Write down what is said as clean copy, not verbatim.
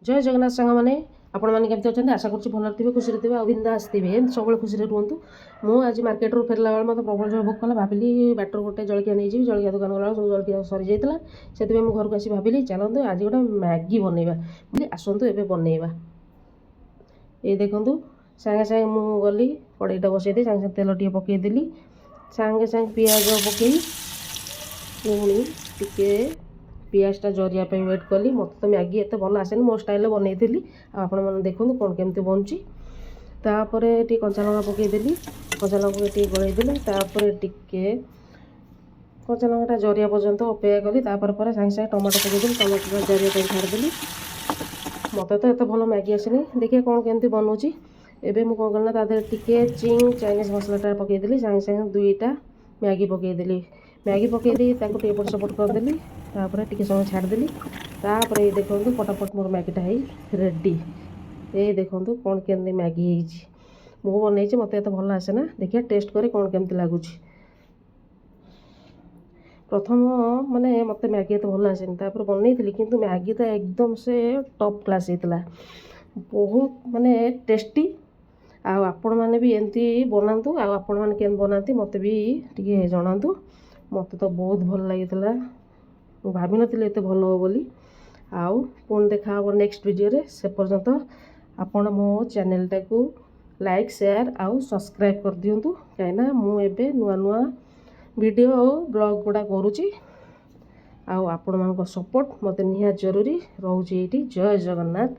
जय जगन्नाथ सांग मैंने आपण मैंने केमती अच्छा आशा करुँच भल थे खुशी थे आ बिंदास थे सब खुशी रुहतु मुझे आज मार्केट रू फेरला बेल मतलब प्रबल जो भोक कला भाविली बाटर गोटे जलखिया नहीं जलखिया दुकान गला सब जलखिया सरी जाता से मुझे घर को आसी भाविली चलते आज गोटे मैगी बनइबा बोली आसतु ए बनइबा ये देखूँ सागे सागे मुझे गली कड़ईटा बसई सागे सागे तेल टे पकईदेली सागे सागे पियाज पकई पुणी टिके पियाजटा जरिया वेट कली मत तो मैगी एत भल आसेनि मो स्टाइल बनई आपण मैंने देखूँ कौन केमती बनची तापर टी कंचा लंका पकईदेली कंचा लंका टी गलईदेली तापर टिके कंचा लंकाटा जरिया पर्यंत अपेक्षा कली तापर पर सागे सागे टमाटो पकईदेली टमाटो जरिया छाड़देली मत तो एत भल मैगी आसेनि देखिए कौन केमती बनूची एबे मु कौन कल ना टिके चिंग चाइनीज मसलाटा पकईदेली सागे सागे दुईटा मैगी पकईदेली मैगी पकईदी टे एपट सेपट करदेली तापर टिके समय छाड़देली तापर ये देखो फटाफट मोर मैगीटा है रेडी ये देखो कौन केमती मैगी मु बनई मत एत भल आसे ना देखिए टेस्ट करे कौन केमती लगुच प्रथम माने मत मैगी एत भल आसेनि तापर बनई किंतु मैगी तो एकदम से टॉप क्लास होता बहुत माने टेस्टी आपण मैंने भी एमती बनातु आपण मैंने केमती बनाती मत भी टे जनातु मत तो बहुत भल लगी भाभी नी एत भल हो बोली आउ पुणी देखा नेक्स्ट वीडियो से पर्यंत आपण मो चैनलटा को लाइक शेयर आउ सब्सक्राइब कर दिंतु कहीं मुझे नुआ नुआ वीडियो ब्लॉग गुड़ा करुँची आपण मान सपोर्ट मत निहात जरूरी रोचे। जय जगन्नाथ।